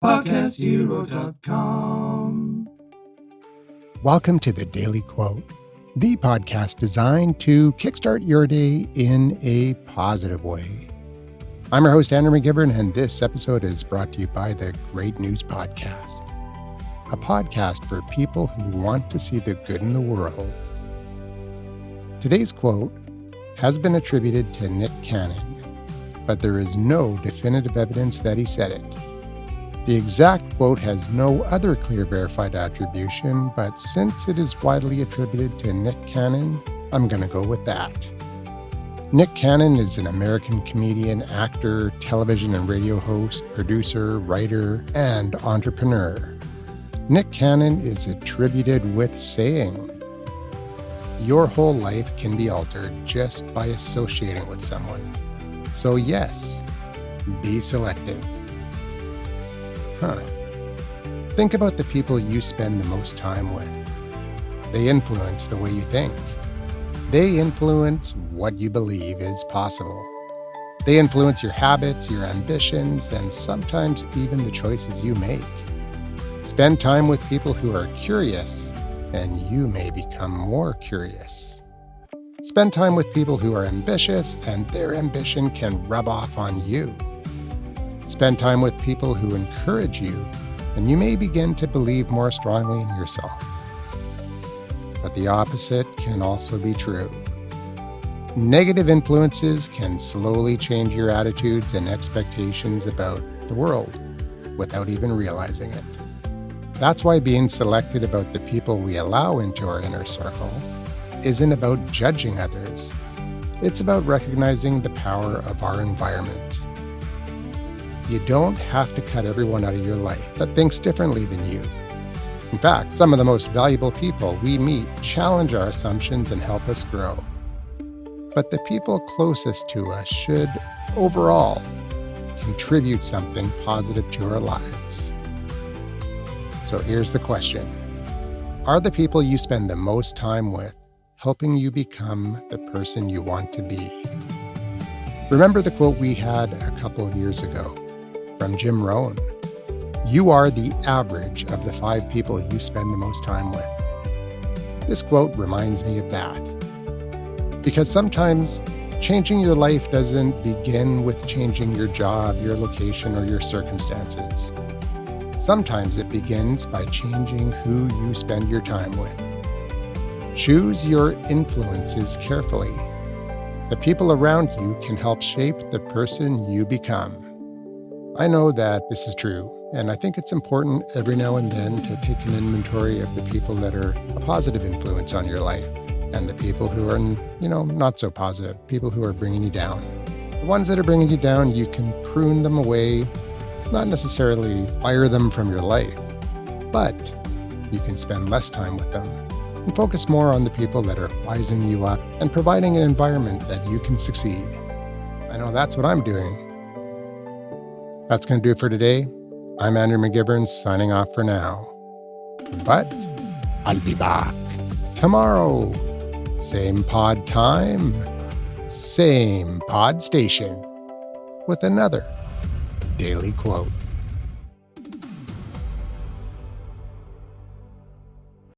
PodcastHero.com. Welcome to the Daily Quote, the podcast designed to kickstart your day in a positive way. I'm your host, Andrew McGivern, and this episode is brought to you by the Great News Podcast, a podcast for people who want to see the good in the world. Today's quote has been attributed to Nick Cannon, but there is no definitive evidence that he said it. The exact quote has no other clear verified attribution, but since it is widely attributed to Nick Cannon, I'm going to go with that. Nick Cannon is an American comedian, actor, television and radio host, producer, writer, and entrepreneur. Nick Cannon is attributed with saying, "Your whole life can be altered just by associating with someone. So yes, be selective." Think about the people you spend the most time with. They influence the way you think. They influence what you believe is possible. They influence your habits, your ambitions, and sometimes even the choices you make. Spend time with people who are curious, and you may become more curious. Spend time with people who are ambitious, and their ambition can rub off on you. Spend time with people who encourage you, and you may begin to believe more strongly in yourself. But the opposite can also be true. Negative influences can slowly change your attitudes and expectations about the world without even realizing it. That's why being selective about the people we allow into our inner circle isn't about judging others. It's about recognizing the power of our environment. You don't have to cut everyone out of your life that thinks differently than you. In fact, some of the most valuable people we meet challenge our assumptions and help us grow. But the people closest to us should, overall, contribute something positive to our lives. So here's the question. Are the people you spend the most time with helping you become the person you want to be? Remember the quote we had a couple of years ago from Jim Rohn? You are the average of the 5 people you spend the most time with. This quote reminds me of that. Because sometimes changing your life doesn't begin with changing your job, your location, or your circumstances. Sometimes it begins by changing who you spend your time with. Choose your influences carefully. The people around you can help shape the person you become. I know that this is true, and I think it's important every now and then to take an inventory of the people that are a positive influence on your life and the people who are, not so positive, people who are bringing you down. The ones that are bringing you down, you can prune them away, not necessarily fire them from your life, but you can spend less time with them and focus more on the people that are wising you up and providing an environment that you can succeed. I know that's what I'm doing. That's going to do it for today. I'm Andrew McGivern, signing off for now. But I'll be back tomorrow. Same pod time, same pod station, with another Daily Quote.